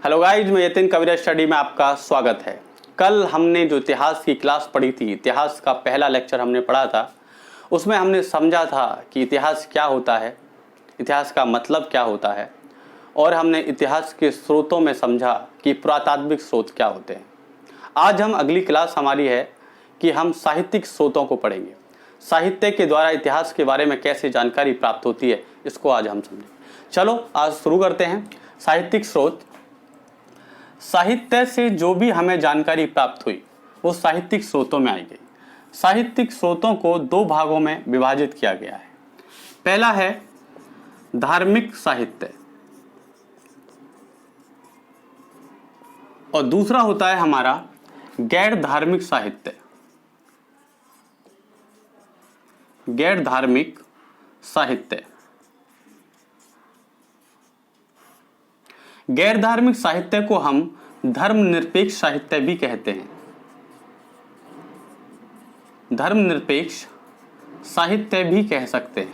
Hello guys, मैं Yatin Kabir study में आपका स्वागत है। कल हमने जो इतिहास की क्लास पढ़ी थी, इतिहास का पहला लेक्चर हमने पढ़ा था, उसमें हमने समझा था कि इतिहास क्या होता है, इतिहास का मतलब क्या होता है, और हमने इतिहास के स्रोतों में समझा कि पुरातात्विक स्रोत क्या होते हैं। आज हम अगली क्लास हमारी है कि हम साहित्यिक स्रोतों को पढ़ेंगे। साहित्य के द्वारा इतिहास के बारे में कैसे जानकारी प्राप्त होती है, इसको आज हम समझेंगे। चलो आज शुरू करते हैं। साहित्यिक स्रोत, साहित्य से जो भी हमें जानकारी प्राप्त हुई वो साहित्यिक स्रोतों में आई गई। साहित्यिक स्रोतों को दो भागों में विभाजित किया गया है। पहला है धार्मिक साहित्य और दूसरा होता है हमारा गैर धार्मिक साहित्य। गैर धार्मिक साहित्य, गैर धार्मिक साहित्य को हम धर्मनिरपेक्ष साहित्य भी कहते हैं। धर्मनिरपेक्ष साहित्य भी कह सकते हैं।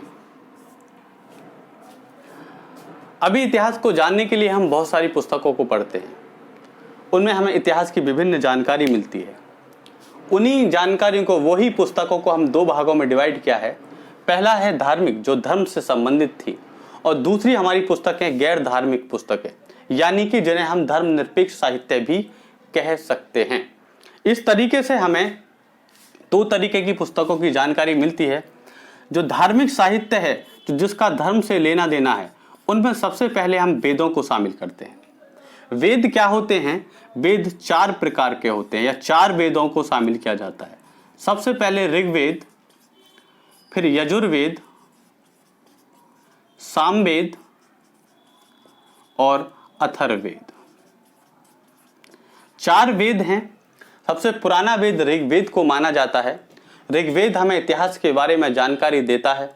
अभी इतिहास को जानने के लिए हम बहुत सारी पुस्तकों को पढ़ते हैं, उनमें हमें इतिहास की विभिन्न जानकारी मिलती है। उन्हीं जानकारियों को, वही पुस्तकों को हम दो भागों में डिवाइड किया है। पहला है धार्मिक, जो धर्म से संबंधित थी, और दूसरी हमारी पुस्तकें गैर धार्मिक पुस्तकें, यानी कि जिन्हें हम धर्मनिरपेक्ष साहित्य भी कह सकते हैं। इस तरीके से हमें दो तरीके की पुस्तकों की जानकारी मिलती है। जो धार्मिक साहित्य है, जो जिसका धर्म से लेना देना है, उनमें सबसे पहले हम वेदों को शामिल करते हैं। वेद क्या होते हैं? वेद चार प्रकार के होते हैं, या चार वेदों को शामिल किया जाता है। सबसे पहले ऋग्वेद, फिर यजुर्वेद, सामवेद और अथर्ववेद। चार वेद हैं। सबसे पुराना वेद ऋग्वेद को माना जाता है। ऋग्वेद हमें इतिहास के बारे में जानकारी देता है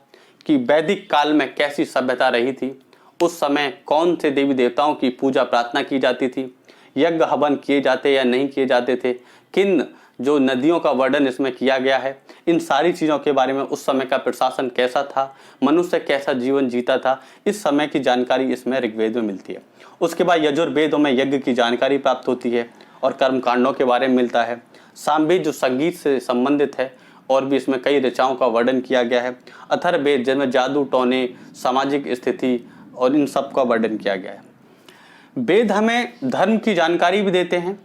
कि वैदिक काल में कैसी सभ्यता रही थी, उस समय कौन से देवी देवताओं की पूजा प्रार्थना की जाती थी, यज्ञ हवन किए जाते या नहीं किए जाते थे, किन जो नदियों का वर्णन इसमें किया गया है, इन सारी चीज़ों के बारे में, उस समय का प्रशासन कैसा था, मनुष्य कैसा जीवन जीता था, इस समय की जानकारी इसमें ऋग्वेद में मिलती है। उसके बाद यजुर्वेदों में यज्ञ की जानकारी प्राप्त होती है और कर्मकांडों के बारे में मिलता है। सामवेद जो संगीत से संबंधित है और भी इसमें कई ऋचाओं का वर्णन किया गया है। अथर्ववेद जिनमें जादू टोने, सामाजिक स्थिति और इन सब का वर्णन किया गया है। वेद हमें धर्म की जानकारी भी देते हैं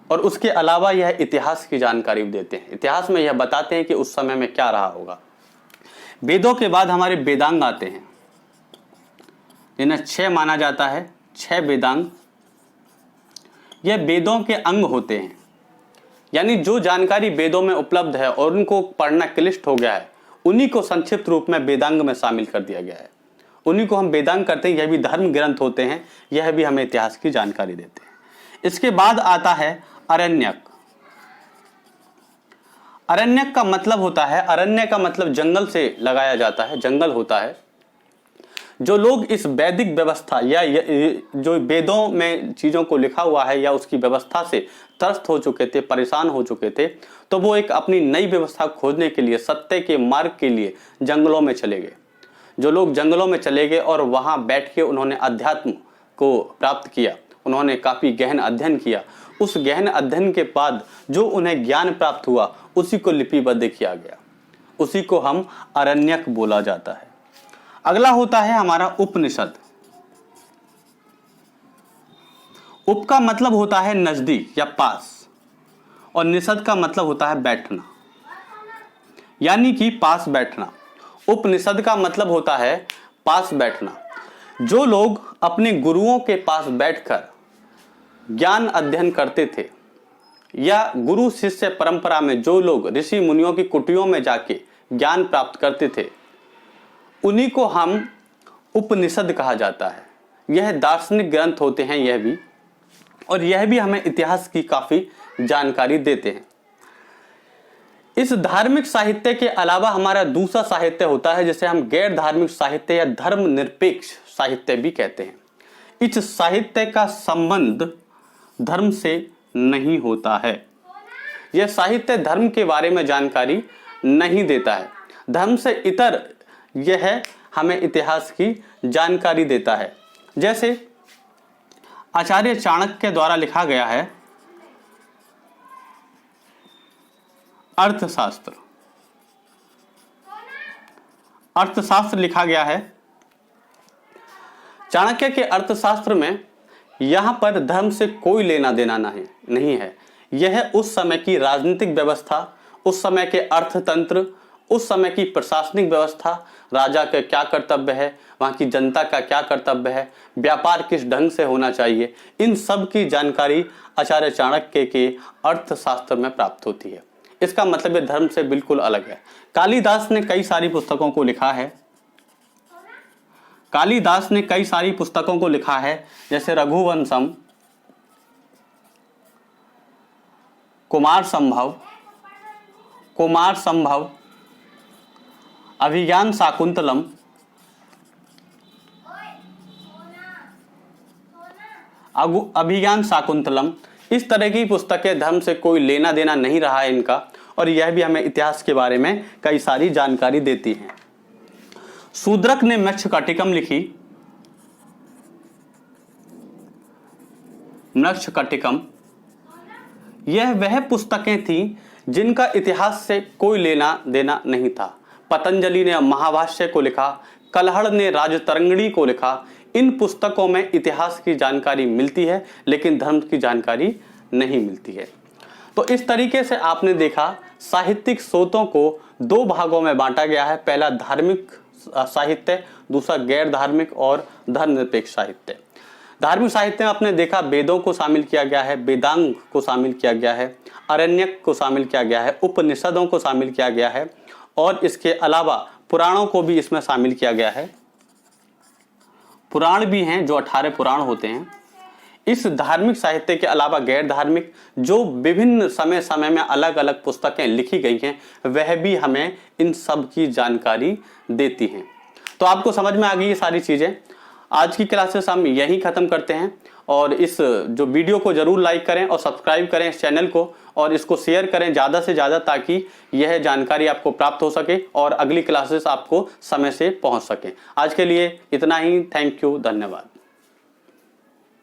और उसके अलावा यह इतिहास की जानकारी भी देते हैं। इतिहास में यह बताते हैं कि उस समय में क्या रहा होगा। वेदों के बाद हमारे वेदांग आते हैं, जिन्हें 6 माना जाता है। 6 वेदांग, यह वेदों के अंग होते हैं, यानी जो जानकारी वेदों में उपलब्ध है और उनको पढ़ना क्लिष्ट हो गया है, उन्हीं को संक्षिप्त रूप में वेदांग में शामिल कर दिया गया है। उन्हीं को हम वेदांग करते हैं। यह भी धर्म ग्रंथ होते हैं, यह भी हमें इतिहास की जानकारी देते हैं। इसके बाद आता है अरण्यक। अरण्यक का मतलब होता है, अरण्य का मतलब जंगल से लगाया जाता है, जंगल होता है। जो लोग इस वैदिक व्यवस्था या जो वेदों में चीजों को लिखा हुआ है या उसकी व्यवस्था से त्रस्त हो चुके थे, परेशान हो चुके थे, तो वो एक अपनी नई व्यवस्था खोजने के लिए, सत्य के मार्ग के लिए जंगलों में चले गए। जो लोग जंगलों में चले गए और वहां बैठ के उन्होंने अध्यात्म को प्राप्त किया, उन्होंने काफी गहन अध्ययन किया। उस गहन अध्ययन के बाद जो उन्हें ज्ञान प्राप्त हुआ, उसी को लिपिबद्ध किया गया, उसी को हम अरण्यक बोला जाता है। अगला होता है हमारा उपनिषद। उप का मतलब होता है नजदीक या पास, और निषद का मतलब होता है बैठना, यानी कि पास बैठना। उपनिषद का मतलब होता है पास बैठना। जो लोग अपने गुरुओं के पास बैठकर ज्ञान अध्ययन करते थे, या गुरु शिष्य परंपरा में जो लोग ऋषि मुनियों की कुटियों में जाके ज्ञान प्राप्त करते थे, उन्हीं को हम उपनिषद कहा जाता है। यह दार्शनिक ग्रंथ होते हैं यह भी, और यह भी हमें इतिहास की काफी जानकारी देते हैं। इस धार्मिक साहित्य के अलावा हमारा दूसरा साहित्य होता है, जिसे हम गैर धार्मिक साहित्य या धर्मनिरपेक्ष साहित्य भी कहते हैं। इस साहित्य का संबंध धर्म से नहीं होता है। यह साहित्य धर्म के बारे में जानकारी नहीं देता है। धर्म से इतर यह हमें इतिहास की जानकारी देता है। जैसे आचार्य चाणक्य द्वारा लिखा गया है अर्थशास्त्र। अर्थशास्त्र लिखा गया है। चाणक्य के अर्थशास्त्र में यहां पर धर्म से कोई लेना देना नहीं है। यह उस समय की राजनीतिक व्यवस्था, उस समय के अर्थतंत्र, उस समय की प्रशासनिक व्यवस्था, राजा का क्या कर्तव्य है, वहां की जनता का क्या कर्तव्य है, व्यापार किस ढंग से होना चाहिए, इन सब की जानकारी आचार्य चाणक्य के अर्थशास्त्र में प्राप्त होती है। इसका मतलब ये धर्म से बिल्कुल अलग है। कालिदास ने कई सारी पुस्तकों को लिखा है। कालिदास ने कई सारी पुस्तकों को लिखा है, जैसे रघुवंशम, कुमार संभव, अभिज्ञान शाकुंतलम, इस तरह की पुस्तकें धर्म से कोई लेना देना नहीं रहा है इनका, और यह भी हमें इतिहास के बारे में कई सारी जानकारी देती हैं। शूद्रक ने मृच्छकटिकम लिखी। मृच्छकटिकम यह वह पुस्तकें थीं जिनका इतिहास से कोई लेना देना नहीं था। पतंजलि ने महाभाष्य को लिखा, कलहड़ ने राजतरंगिणी को लिखा। इन पुस्तकों में इतिहास की जानकारी मिलती है, लेकिन धर्म की जानकारी नहीं मिलती है। तो इस तरीके से आपने देखा साहित्यिक स्रोतों को दो भागों में बांटा गया है। पहला धार्मिक साहित्य, दूसरा गैर धार्मिक और धर्मनिरपेक्ष साहित्य। धार्मिक साहित्य में आपने देखा वेदों को शामिल किया गया है, वेदांग को शामिल किया गया है, अरण्यक को शामिल किया गया है, उपनिषदों को शामिल किया गया है, और इसके अलावा पुराणों को भी इसमें शामिल किया गया है। पुराण भी हैं जो 18 पुराण होते हैं। इस धार्मिक साहित्य के अलावा गैर धार्मिक जो विभिन्न समय समय में अलग अलग पुस्तकें लिखी गई हैं, वह भी हमें इन सब की जानकारी देती हैं। तो आपको समझ में आ गई ये सारी चीजें। आज की क्लासेस हम यहीं खत्म करते हैं, और इस जो वीडियो को जरूर लाइक करें और सब्सक्राइब करें इस चैनल को, और इसको शेयर करें ज़्यादा से ज़्यादा, ताकि यह जानकारी आपको प्राप्त हो सके और अगली क्लासेस आपको समय से पहुंच सके। आज के लिए इतना ही। थैंक यू, धन्यवाद।